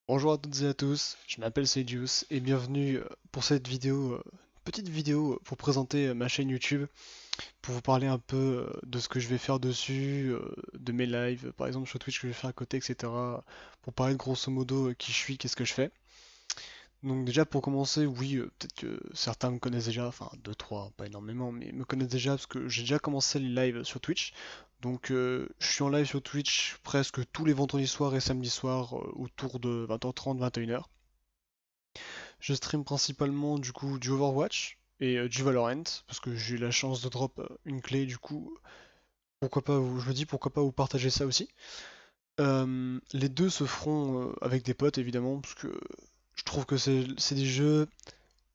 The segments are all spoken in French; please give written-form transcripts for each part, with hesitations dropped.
Bonjour à toutes et à tous, je m'appelle Sedius et bienvenue pour cette vidéo, petite vidéo pour présenter ma chaîne YouTube, pour vous parler un peu de ce que je vais faire dessus, de mes lives, par exemple sur Twitch que je vais faire à côté, etc. Pour parler de grosso modo qui je suis, qu'est-ce que je fais. Donc déjà pour commencer, oui, peut-être que certains me connaissent déjà, enfin deux, trois, pas énormément, mais me connaissent déjà parce que j'ai déjà commencé les lives sur Twitch. Donc je suis en live sur Twitch presque tous les vendredis soirs et samedis soirs autour de 20h30, 21h. Je stream principalement du coup du Overwatch et du Valorant parce que j'ai eu la chance de drop une clé du coup. Pourquoi pas je me dis pourquoi pas vous partager ça aussi. Les deux se feront avec des potes évidemment parce que je trouve que c'est des jeux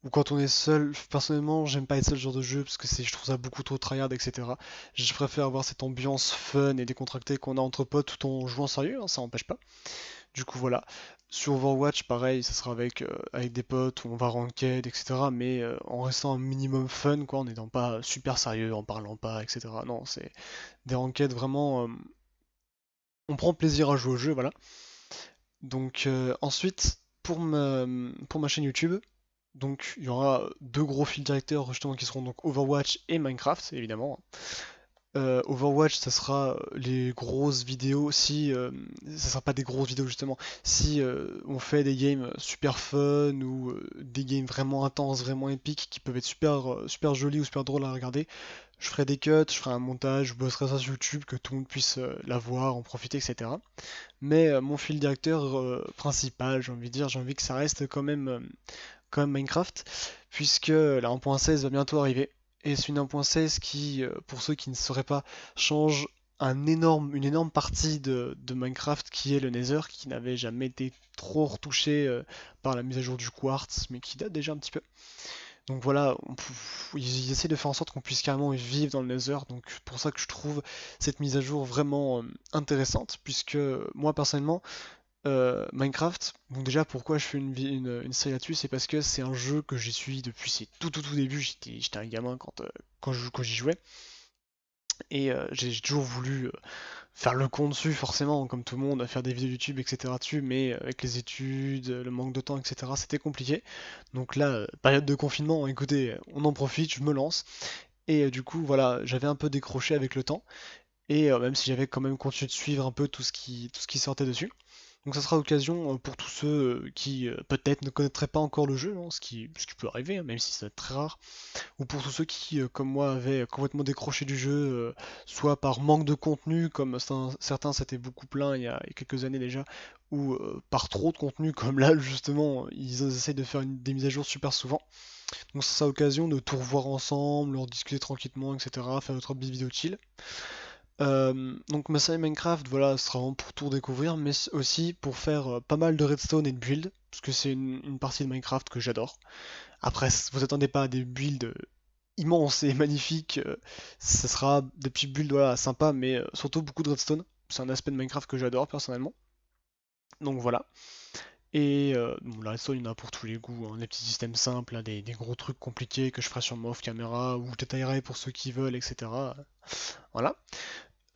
où quand on est seul, personnellement j'aime pas être seul ce genre de jeu parce que je trouve ça beaucoup trop tryhard etc. Je préfère avoir cette ambiance fun et décontractée qu'on a entre potes tout en jouant sérieux, hein, ça n'empêche pas. Du coup, voilà. Sur Overwatch, pareil, ça sera avec des potes, où on va ranked, etc. Mais en restant un minimum fun, quoi, en n'étant pas super sérieux, en parlant pas, etc. Non, c'est des ranked vraiment. On prend plaisir à jouer au jeu, voilà. Donc, ensuite, pour ma chaîne YouTube, donc il y aura deux gros fils directeurs justement qui seront donc Overwatch et Minecraft, évidemment. Overwatch, ça sera les grosses vidéos si ça sera pas des grosses vidéos justement. Si on fait des games super fun ou des games vraiment intenses, vraiment épiques qui peuvent être super jolis ou super drôles à regarder, je ferai des cuts, je ferai un montage, je bosserai ça sur YouTube que tout le monde puisse la voir, en profiter, etc. Mais mon fil directeur principal, j'ai envie de dire, j'ai envie que ça reste quand même Minecraft, puisque la 1.16 va bientôt arriver. Et c'est une 1.16 qui, pour ceux qui ne sauraient pas, change une énorme partie de Minecraft qui est le Nether, qui n'avait jamais été trop retouché par la mise à jour du Quartz, mais qui date déjà un petit peu. Donc voilà, ils essaient de faire en sorte qu'on puisse carrément vivre dans le Nether, donc pour ça que je trouve cette mise à jour vraiment intéressante, puisque moi personnellement, Minecraft, donc déjà pourquoi je fais une série là-dessus, c'est parce que c'est un jeu que j'y suis depuis c'est tout début, j'étais un gamin quand j'y jouais, et j'ai toujours voulu faire le con dessus forcément, comme tout le monde, à faire des vidéos YouTube, etc. dessus, mais avec les études, le manque de temps, etc. c'était compliqué. Donc là, période de confinement, écoutez, on en profite, je me lance, et du coup voilà, j'avais un peu décroché avec le temps, et même si j'avais quand même continué de suivre un peu tout ce qui sortait dessus. Donc ça sera l'occasion pour tous ceux qui peut-être ne connaîtraient pas encore le jeu, hein, ce qui peut arriver, hein, même si c'est très rare, ou pour tous ceux qui, comme moi, avaient complètement décroché du jeu, soit par manque de contenu, comme certains s'étaient beaucoup plaints il y a quelques années déjà, ou par trop de contenu, comme là justement, ils essayent de faire des mises à jour super souvent. Donc ça sera l'occasion de tout revoir ensemble, en discuter tranquillement, etc., faire notre petite vidéo chill. Donc ma série Minecraft, voilà, ce sera vraiment pour tout découvrir, mais aussi pour faire pas mal de redstone et de build, parce que c'est une partie de Minecraft que j'adore. Après, vous attendez pas à des builds immenses et magnifiques, ce sera des petits builds voilà, sympas, mais surtout beaucoup de redstone. C'est un aspect de Minecraft que j'adore personnellement. Donc voilà. Et bon, la redstone, il y en a pour tous les goûts, hein. Des petits systèmes simples, hein, des gros trucs compliqués que je ferai sur mon off caméra, ou je détaillerai pour ceux qui veulent, etc. Voilà.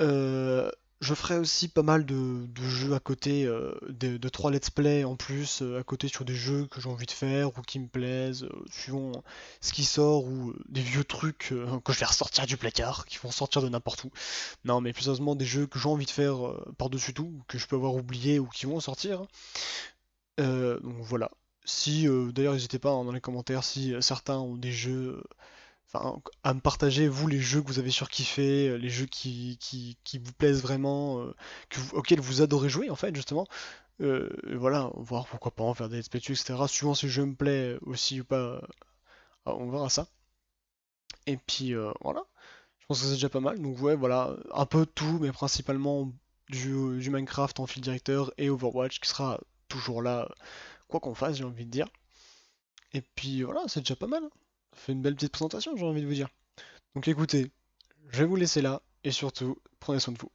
Euh, je ferai aussi pas mal de jeux à côté, de 3 let's play en plus, à côté sur des jeux que j'ai envie de faire ou qui me plaisent, suivant ce qui sort, ou des vieux trucs que je vais ressortir du placard, qui vont sortir de n'importe où. Non, mais plus sérieusement, des jeux que j'ai envie de faire par-dessus tout, que je peux avoir oublié ou qui vont sortir. Donc voilà. Si, d'ailleurs, n'hésitez pas hein, dans les commentaires si certains ont des jeux enfin, à me partager, vous, les jeux que vous avez surkiffé, les jeux qui vous plaisent vraiment, auxquels vous adorez jouer, en fait, justement. Et voilà, voir pourquoi pas en faire des let's play dessus, etc. Suivant si le jeu me plaît aussi ou pas, on verra ça. Et puis, voilà, je pense que c'est déjà pas mal. Donc, ouais, voilà, un peu de tout, mais principalement du Minecraft en fil directeur et Overwatch qui sera toujours là, quoi qu'on fasse, j'ai envie de dire. Et puis, voilà, c'est déjà pas mal, hein. Ça fait une belle petite présentation, j'ai envie de vous dire. Donc écoutez, je vais vous laisser là, et surtout, prenez soin de vous.